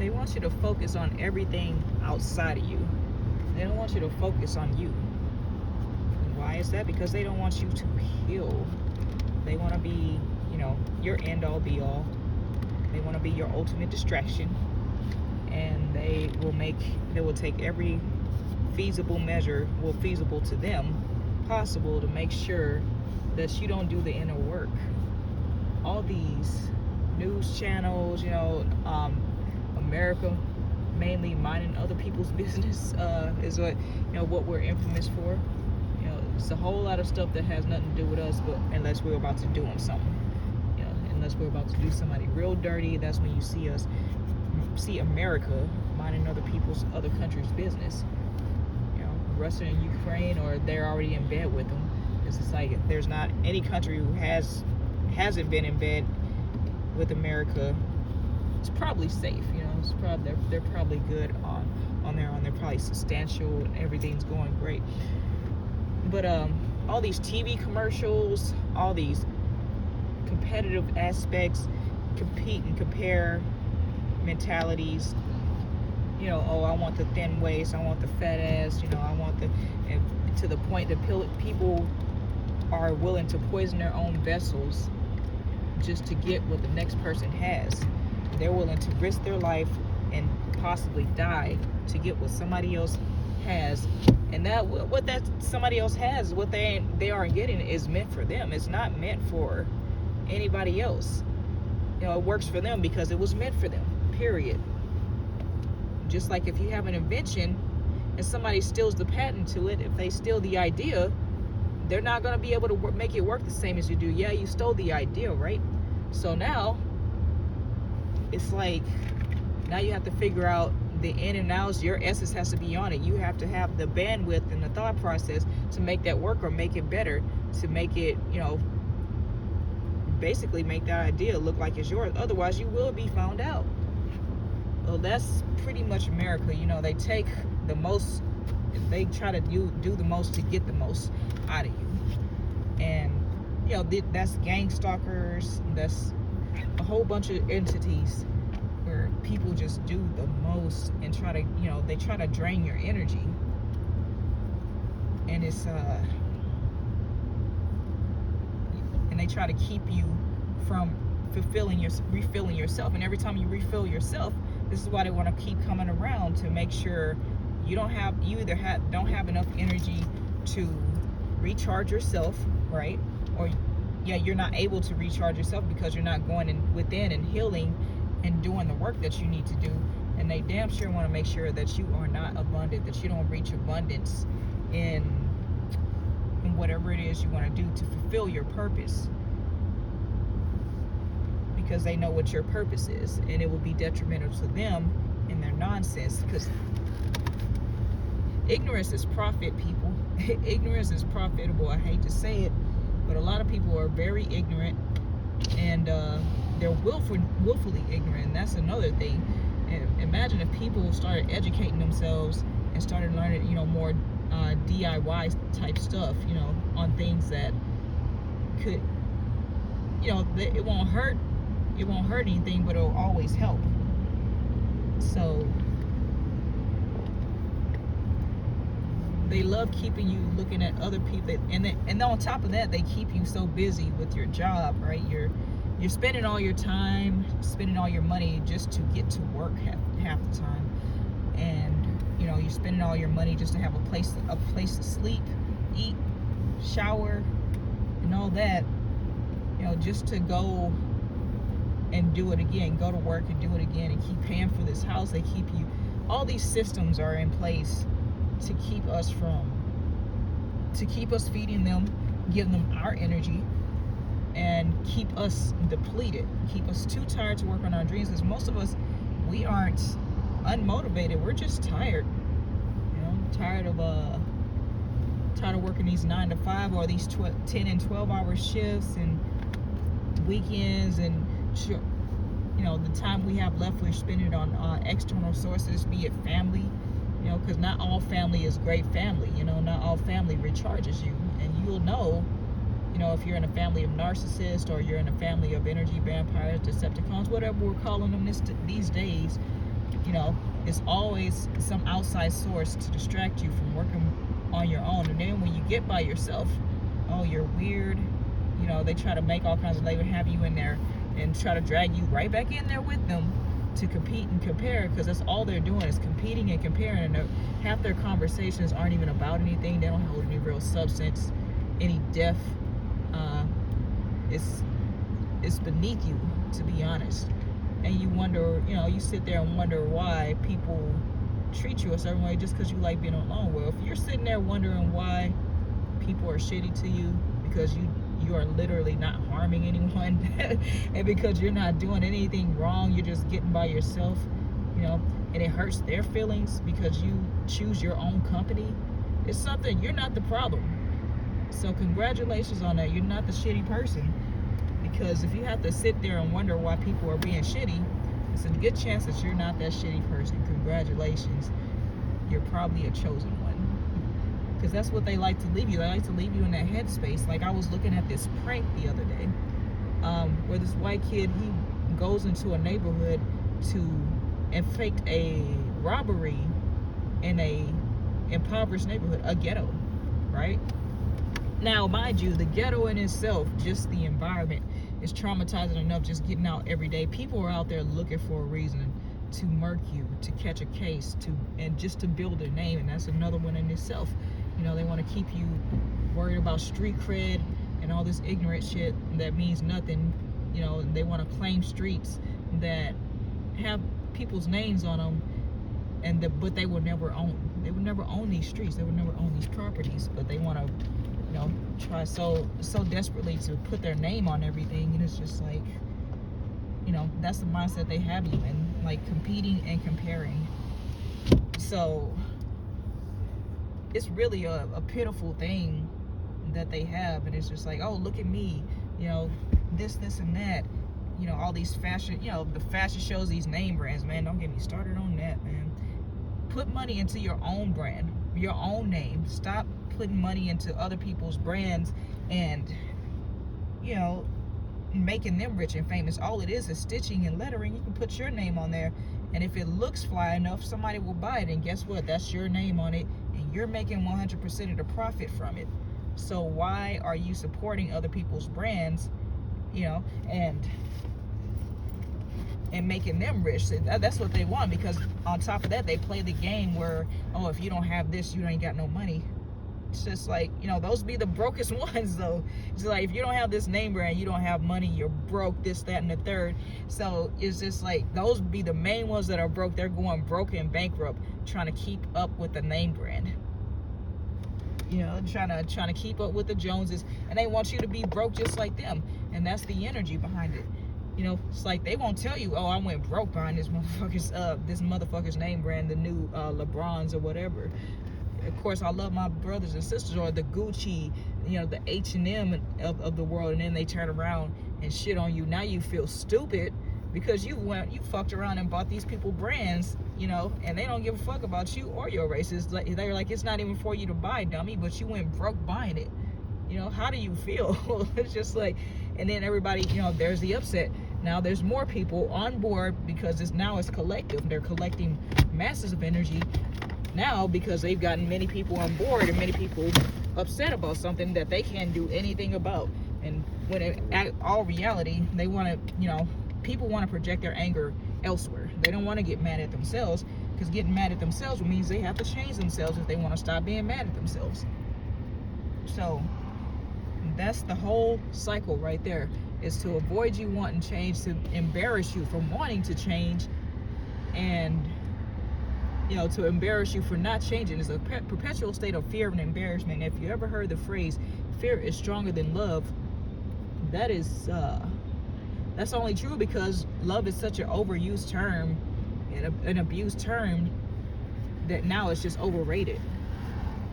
They want you to focus on everything outside of you. They don't want you to focus on you. And why is that? Because they don't want you to heal. They want to be, your end all be all. They want to be your ultimate distraction. And they will take every feasible measure, feasible to them, possible to make sure that you don't do the inner work. All these news channels, America mainly minding other people's business is what we're infamous for. It's a whole lot of stuff that has nothing to do with us, but unless we're about to do them something, unless we're about to do somebody real dirty, that's when you see America minding other countries' business. Russia and Ukraine, or they're already in bed with them. It's just like there's not any country who hasn't been in bed with America. It's probably safe, they're probably good on their own. They're probably substantial and everything's going great. But all these TV commercials, all these competitive aspects, compete and compare mentalities. Oh, I want the thin waist, I want the fat ass, I want and to the point that people are willing to poison their own vessels just to get what the next person has. They're willing to risk their life and possibly die to get what somebody else has. And that what that somebody else has, what they aren't getting, is meant for them. It's not meant for anybody else. It works for them because it was meant for them, period. Just like if you have an invention and somebody steals the patent to it, if they steal the idea, they're not going to be able to make it work the same as you do. Yeah, you stole the idea, right? So now it's like, now you have to figure out the in and outs. Your essence has to be on it. You have to have the bandwidth and the thought process to make that work or make it better, to make it, basically make that idea look like it's yours. Otherwise, you will be found out. Well, that's pretty much America. They take the most, they try to do the most to get the most out of you. And, that's gang stalkers, that's a whole bunch of entities where people just do the most and try to, they try to drain your energy. And it's, and they try to keep you from refilling yourself. And every time you refill yourself, this is why they want to keep coming around, to make sure you don't have enough energy to recharge yourself, right? Or you're not able to recharge yourself because you're not going within and healing and doing the work that you need to do. And they damn sure want to make sure that you are not abundant, that you don't reach abundance in whatever it is you want to do to fulfill your purpose. Because they know what your purpose is, and it will be detrimental to them in their nonsense. Because ignorance is profit, people. Ignorance is profitable. I hate to say it, but a lot of people are very ignorant, and they're willfully ignorant. And that's another thing. And imagine if people started educating themselves and started learning, more DIY type stuff, on things that could, it won't hurt. It won't hurt anything, but it'll always help. So they love keeping you looking at other people, and on top of that, they keep you so busy with your job, right? You're spending all your time, spending all your money just to get to work half the time, and you're spending all your money just to have a place to sleep, eat, shower, and all that, just to go and do it again, go to work and do it again, and keep paying for this house. They keep you, all these systems are in place to keep us feeding them, give them our energy, and keep us depleted, keep us too tired to work on our dreams. Because most of us, we aren't unmotivated, we're just tired, tired of working these 9 to 5 or these 10 and 12 hour shifts and weekends, and the time we have left, we're spending on external sources, be it family, because not all family is great family. Not all family recharges you, and you'll know, if you're in a family of narcissists, or you're in a family of energy vampires, Decepticons, whatever we're calling them these days. you know, it's always some outside source to distract you from working on your own. And then when you get by yourself, oh, you're weird. You know, they try to make all kinds of labels, have you in there, and try to drag you right back in there with them to compete and compare, because that's all they're doing is competing and comparing. And half their conversations aren't even about anything. They don't hold any real substance, any depth. It's beneath you, to be honest. And you wonder, you know, you sit there and wonder why people treat you a certain way just because you like being alone. Well, if you're sitting there wondering why people are shitty to you because you are literally not harming anyone and because you're not doing anything wrong, you're just getting by yourself, you know, and it hurts their feelings because you choose your own company, it's something, you're not the problem. So congratulations on that. You're not the shitty person, because if you have to sit there and wonder why people are being shitty, it's a good chance that you're not that shitty person. Congratulations. You're probably a chosen one, because that's what they like to leave you. They like to leave you in that headspace. Like, I was looking at this prank the other day, where this white kid, he goes into a neighborhood and faked a robbery in a impoverished neighborhood, a ghetto, right? Now, mind you, the ghetto in itself, just the environment, is traumatizing enough. Just getting out every day, people are out there looking for a reason to murk you, to catch a case, and just to build a name. And that's another one in itself. You know, they want to keep you worried about street cred and all this ignorant shit that means nothing. You know, they want to claim streets that have people's names on them, but they will never own. They would never own these streets. They would never own these properties. But they want to, you know, try so desperately to put their name on everything. And it's just like, you know, that's the mindset they have you in, like competing and comparing. So it's really a pitiful thing that they have. And it's just like, oh, look at me, you know, this and that, you know, all these fashion, you know, the fashion shows, these name brands, man, don't get me started on that, man. Put money into your own brand, your own name. Stop putting money into other people's brands and, you know, making them rich and famous. All it is stitching and lettering. You can put your name on there, and if it looks fly enough, somebody will buy it, and guess what? That's your name on it, and you're making 100% of the profit from it. So why are you supporting other people's brands, you know, and making them rich? That's what they want, because on top of that, they play the game where, oh, if you don't have this, you ain't got no money. It's just like, you know, those be the brokest ones, though. It's like, if you don't have this name brand, you don't have money, you're broke, this, that, and the third. So it's just like, those be the main ones that are broke. They're going broke and bankrupt, trying to keep up with the name brand. You know, trying to keep up with the Joneses, and they want you to be broke just like them. And that's the energy behind it. You know, it's like they won't tell you, oh, I went broke buying this motherfucker's name brand, the new LeBrons or whatever. Of course, I love my brothers and sisters, or the Gucci, you know, the H&M of the world, and then they turn around and shit on you. Now you feel stupid because you fucked around and bought these people brands, you know, and they don't give a fuck about you or your races. They're like, it's not even for you to buy, dummy, but you went broke buying it. You know, how do you feel? It's just like, and then everybody, you know, there's the upset. Now there's more people on board because it's collective. They're collecting masses of energy now because they've gotten many people on board and many people upset about something that they can't do anything about. And when in all reality, they want to, you know, people want to project their anger elsewhere. They don't want to get mad at themselves, because getting mad at themselves means they have to change themselves if they want to stop being mad at themselves. So that's the whole cycle right there, is to avoid you wanting change, to embarrass you from wanting to change, and, you know, to embarrass you for not changing. It's a perpetual state of fear and embarrassment. If you ever heard the phrase, fear is stronger than love, that is, that's only true because love is such an overused term, and an abused term, that now it's just overrated,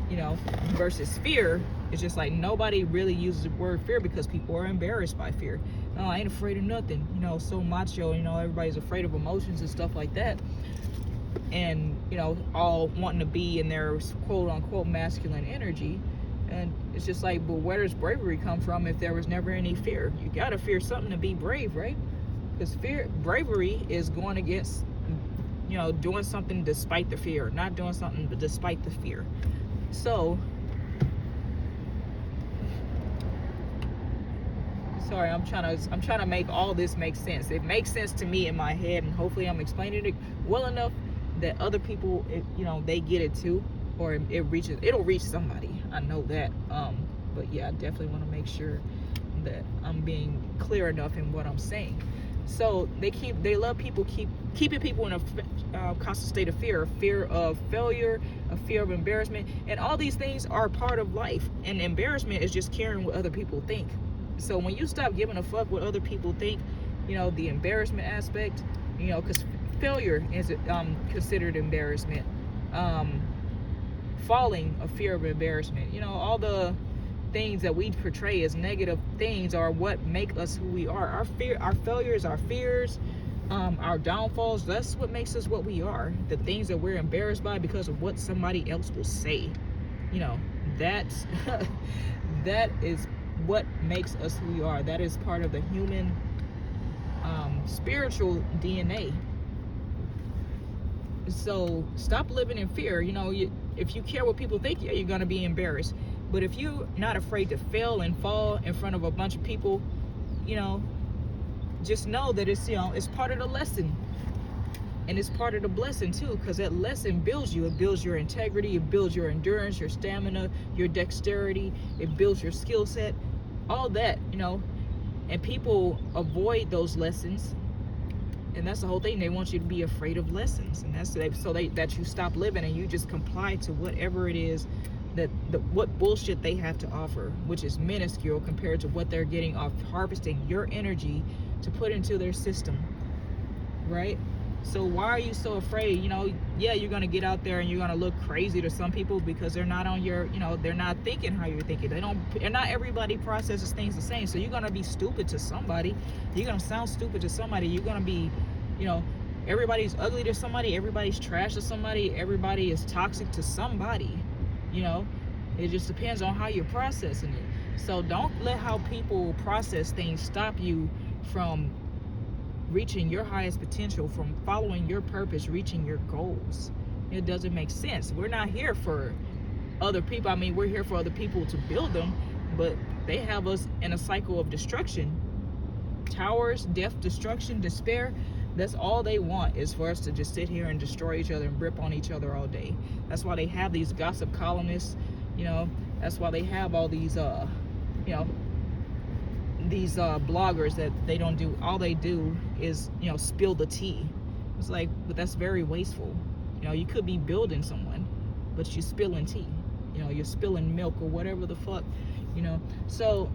you know, versus fear. It's just like nobody really uses the word fear because people are embarrassed by fear. No, I ain't afraid of nothing, you know, so macho, you know, everybody's afraid of emotions and stuff like that. And, you know, all wanting to be in their quote unquote masculine energy. And it's just like, but where does bravery come from if there was never any fear? You gotta fear something to be brave, right? Because bravery is going against, you know, doing something despite the fear, not doing something but despite the fear. So sorry, I'm trying to make all this make sense. It makes sense to me in my head, and hopefully I'm explaining it well enough that other people, you know, they get it too, or it'll reach somebody. I know that. But yeah, I definitely want to make sure that I'm being clear enough in what I'm saying. So they love people keeping people in a constant state of fear of failure, a fear of embarrassment, and all these things are part of life. And embarrassment is just caring what other people think. So when you stop giving a fuck what other people think, you know, the embarrassment aspect, you know, because failure is considered embarrassment, falling, a fear of embarrassment, you know, all the things that we portray as negative things are what make us who we are. Our failures, our fears, our downfalls, that's what makes us what we are. The things that we're embarrassed by because of what somebody else will say, you know, that's that is what makes us who we are. That is part of the human spiritual DNA. So stop living in fear. You know, if you care what people think, yeah, you're gonna be embarrassed. But if you're not afraid to fail and fall in front of a bunch of people, you know, just know that it's, you know, it's part of the lesson. And it's part of the blessing too, because that lesson builds you. It builds your integrity, it builds your endurance, your stamina, your dexterity, it builds your skill set, all that, you know. And people avoid those lessons, and that's the whole thing. They want you to be afraid of lessons, and that's that you stop living and you just comply to whatever it is what bullshit they have to offer, which is minuscule compared to what they're getting off harvesting your energy to put into their system, right? So why are you so afraid? You know, yeah, you're gonna get out there and you're gonna look crazy to some people because they're not on your, you know, they're not thinking how you're thinking. And not everybody processes things the same. So you're gonna be stupid to somebody. You're gonna sound stupid to somebody. You're gonna be, you know, everybody's ugly to somebody. Everybody's trash to somebody. Everybody is toxic to somebody. You know, it just depends on how you're processing it. So don't let how people process things stop you from reaching your highest potential, from following your purpose, reaching your goals. It doesn't make sense. We're not here for other people. I mean, we're here for other people to build them, but they have us in a cycle of destruction. Towers, death, destruction, despair. That's all they want, is for us to just sit here and destroy each other and rip on each other all day. That's why they have these gossip columnists, you know. That's why they have all these, you know, these bloggers that they don't do. All they do is, you know, spill the tea. It's like, but that's very wasteful. You know, you could be building someone, but you're spilling tea. You know, you're spilling milk or whatever the fuck, you know. So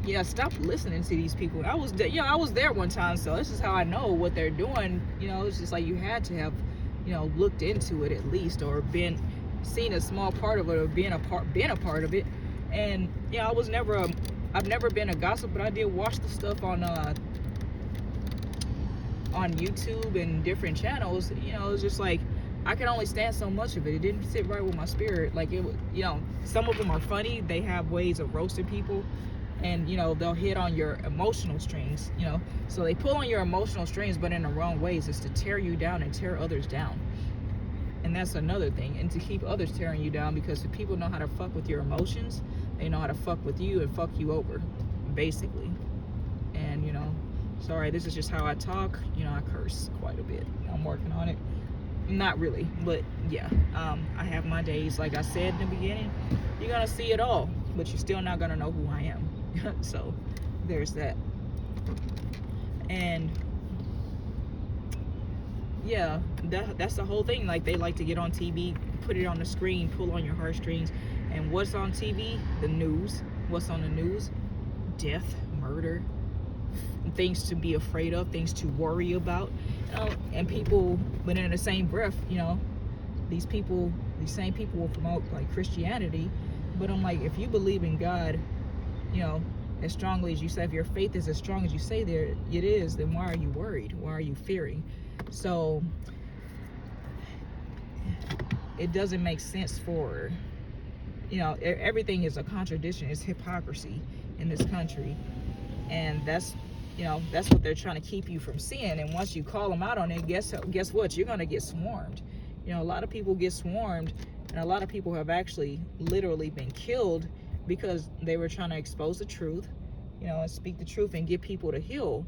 yeah, stop listening to these people. I was there one time, so this is how I know what they're doing. You know, it's just like you had to have, you know, looked into it at least, or seen a small part of it, or been a part of it. And yeah, I've never been a gossip, but I did watch the stuff on YouTube and different channels. You know, it's just like I can only stand so much of it. It didn't sit right with my spirit. Like, it, you know, some of them are funny. They have ways of roasting people. And, you know, they'll hit on your emotional strings, you know. So they pull on your emotional strings, but in the wrong ways. It's to tear you down and tear others down. And that's another thing. And to keep others tearing you down, because if people know how to fuck with your emotions, they know how to fuck with you and fuck you over, basically. And, you know, sorry, this is just how I talk. You know, I curse quite a bit. I'm working on it. Not really, but yeah. I have my days. Like I said in the beginning, you're going to see it all, but you're still not going to know who I am. So there's that. And yeah, that's the whole thing. Like, they like to get on TV, put it on the screen, pull on your heartstrings. And what's on TV? The news. What's on the news? Death, murder, things to be afraid of, things to worry about. You know, and people, but in the same breath, you know, these same people will promote like Christianity. But I'm like, if you believe in God, you know, as strongly as you say, if your faith is as strong as you say there it is, then why are you worried? Why are you fearing? So it doesn't make sense for, you know, everything is a contradiction. It's hypocrisy in this country. And that's That's what they're trying to keep you from seeing. And once you call them out on it, guess what? You're going to get swarmed. A lot of people get swarmed, and a lot of people have actually literally been killed because they were trying to expose the truth, and speak the truth and get people to heal,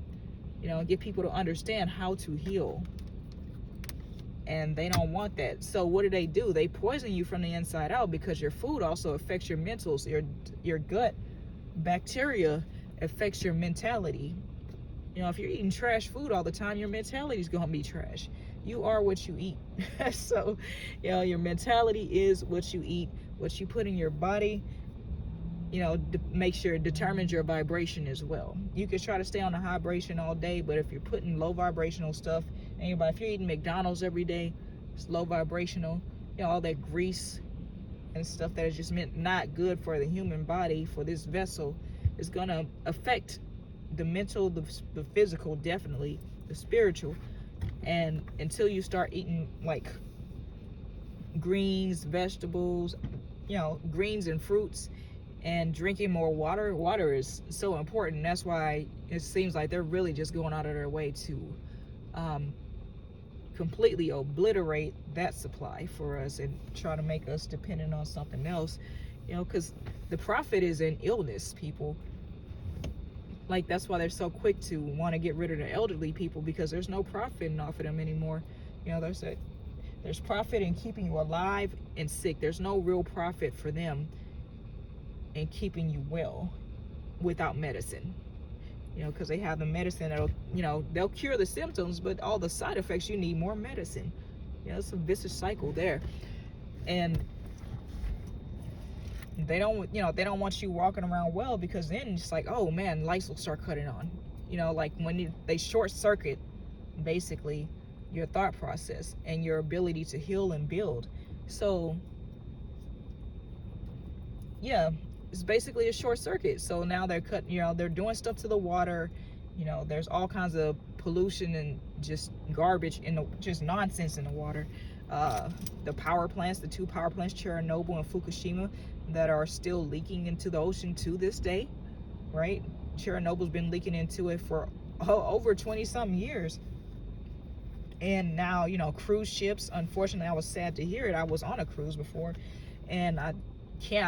and get people to understand how to heal. And they don't want that. So what do? They poison you from the inside out, because your food also affects your mentals. Your gut bacteria affects your mentality. If you're eating trash food all the time, your mentality is going to be trash. You are what you eat. So, your mentality is what you eat. What you put in your body, determines your vibration as well. You can try to stay on the high vibration all day, but if you're putting low vibrational stuff, if you're eating McDonald's every day, it's low vibrational. All that grease and stuff that is just not good for the human body, for this vessel, is gonna affect the mental, the physical, definitely the spiritual. And until you start eating like greens, vegetables, greens and fruits, and drinking more water. Water is so important. That's why it seems like they're really just going out of their way to completely obliterate that supply for us and try to make us dependent on something else. Because the profit is in illness, people. Like, that's why they're so quick to want to get rid of the elderly people, because there's no profit off of them anymore. There's profit in keeping you alive and sick. There's no real profit for them in keeping you well without medicine. Because they have the medicine that'll, they'll cure the symptoms, but all the side effects, you need more medicine. It's a vicious cycle there. And they don't want you walking around well, because then it's like, oh man, lights will start cutting on. Like when they short circuit basically your thought process and your ability to heal and build. So yeah, it's basically a short circuit. So now they're they're doing stuff to the water. There's all kinds of pollution and just garbage just nonsense in the water. The power plants, the 2 power plants, Chernobyl and Fukushima, that are still leaking into the ocean to this day, right? Chernobyl's been leaking into it for over 20-something years. And now, cruise ships, unfortunately, I was sad to hear it. I was on a cruise before, and I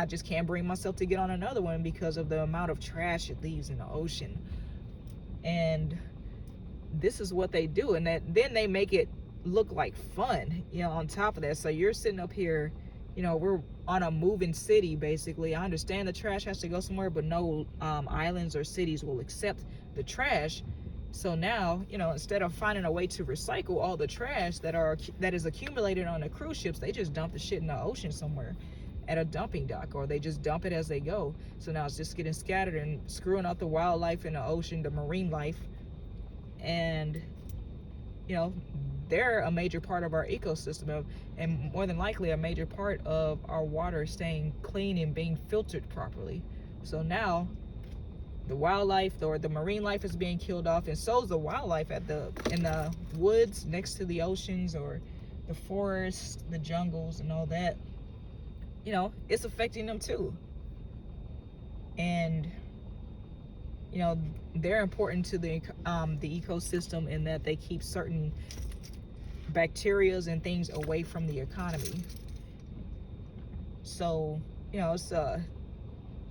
just can't bring myself to get on another one because of the amount of trash it leaves in the ocean. And this is what they do, and then they make it look like fun, on top of that. So you're sitting up here, we're on a moving city, basically. I understand the trash has to go somewhere, but no islands or cities will accept the trash. So now, instead of finding a way to recycle all the trash that is accumulated on the cruise ships, they just dump the shit in the ocean somewhere at a dumping dock, or they just dump it as they go. So now it's just getting scattered and screwing up the wildlife in the ocean, the marine life. And they're a major part of our ecosystem, and more than likely a major part of our water staying clean and being filtered properly. So now the wildlife, or the marine life, is being killed off, and so is the wildlife in the woods next to the oceans, or the forests, the jungles, and all that. It's affecting them too. And they're important to the ecosystem in that they keep certain bacterias and things away from the economy. So it's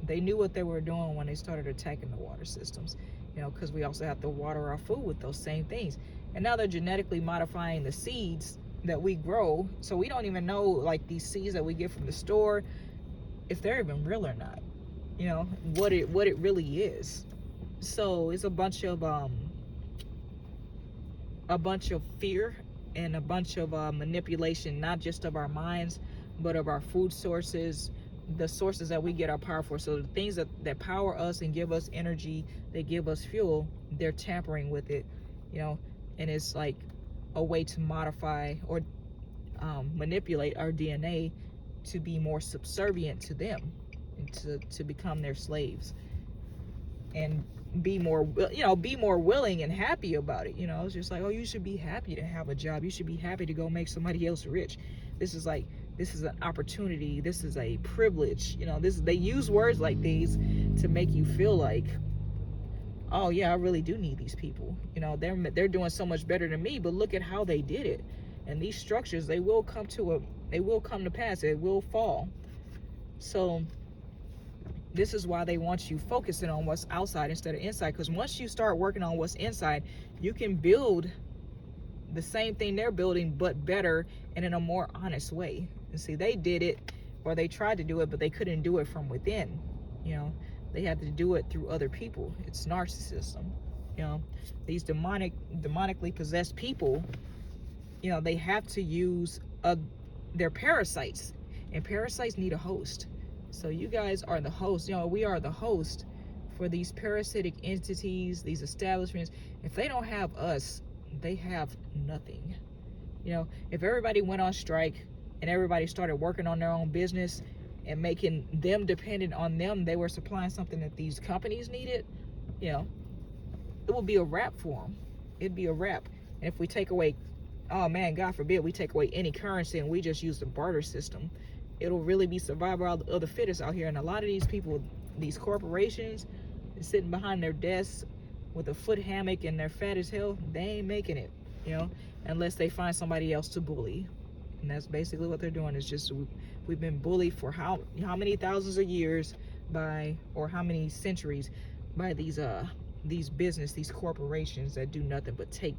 they knew what they were doing when they started attacking the water systems, because we also have to water our food with those same things. And now they're genetically modifying the seeds that we grow, so we don't even know, like, these seeds that we get from the store, if they're even real or not, what it really is. So it's a bunch of fear and a bunch of manipulation, not just of our minds, but of our food sources, the sources that we get our power for. So the things that power us and give us energy, they give us fuel, they're tampering with it, and it's like a way to modify or manipulate our DNA to be more subservient to them, and to become their slaves, and be more willing and happy about it. It's just like, oh, you should be happy to have a job, you should be happy to go make somebody else rich. This is an opportunity, this is a privilege. They use words like these to make you feel like, oh yeah, I really do need these people. They're doing so much better than me, but look at how they did it. And these structures, they will come to pass. It will fall. So this is why they want you focusing on what's outside instead of inside, because once you start working on what's inside, you can build the same thing they're building, but better and in a more honest way. And see, they did it, or they tried to do it, but they couldn't do it from within. They had to do it through other people. It's narcissism. These demonically possessed people, they have to use their parasites, and parasites need a host. So you guys are the host. We are the host for these parasitic entities, these establishments. If they don't have us, they have nothing. If everybody went on strike and everybody started working on their own business and making them dependent on them, they were supplying something that these companies needed, it would be a wrap for them. It'd be a wrap. And if we take away, oh man, God forbid, we take away any currency and we just use the barter system, it'll really be survival of the fittest out here. And a lot of these people, these corporations, sitting behind their desks with a foot hammock and they're fat as hell, they ain't making it, unless they find somebody else to bully. And that's basically what they're doing. It's just, we've been bullied for how many thousands of years or how many centuries by these corporations that do nothing but take,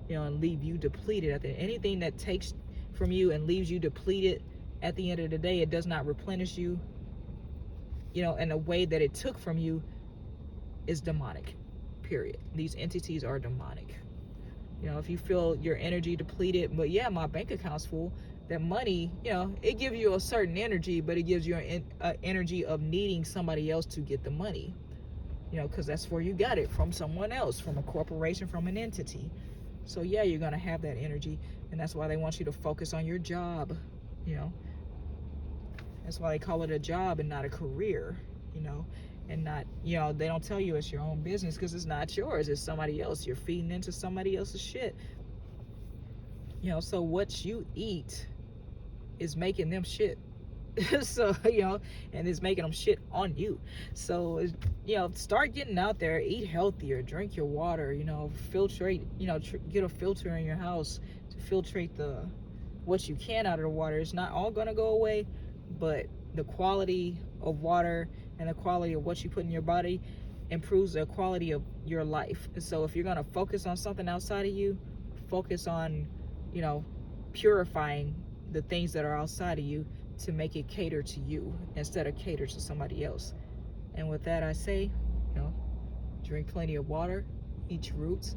and leave you depleted. Anything that takes from you and leaves you depleted, at the end of the day, it does not replenish you, in a way that it took from you, is demonic, period. These entities are demonic. If you feel your energy depleted, but yeah, my bank account's full, that money, it gives you a certain energy, but it gives you an energy of needing somebody else to get the money, because that's where you got it, from someone else, from a corporation, from an entity. So yeah, you're going to have that energy, and that's why they want you to focus on your job. That's why they call it a job and not a career, and not, they don't tell you it's your own business, because it's not yours, it's somebody else. You're feeding into somebody else's shit. So what you eat is making them shit. So, and it's making them shit on you. So, start getting out there, eat healthier, drink your water, filtrate, get a filter in your house to filtrate what you can out of the water. It's not all gonna go away, but the quality of water and the quality of what you put in your body improves the quality of your life. And so if you're going to focus on something outside of you, focus on, purifying the things that are outside of you to make it cater to you instead of cater to somebody else. And with that, I say, drink plenty of water, eat your roots.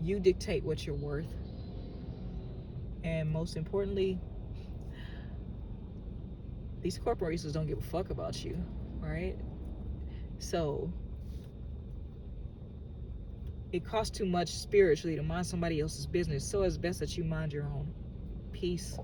You dictate what you're worth. And most importantly, these corporations don't give a fuck about you, all right? So it costs too much spiritually to mind somebody else's business, so it's best that you mind your own. Peace.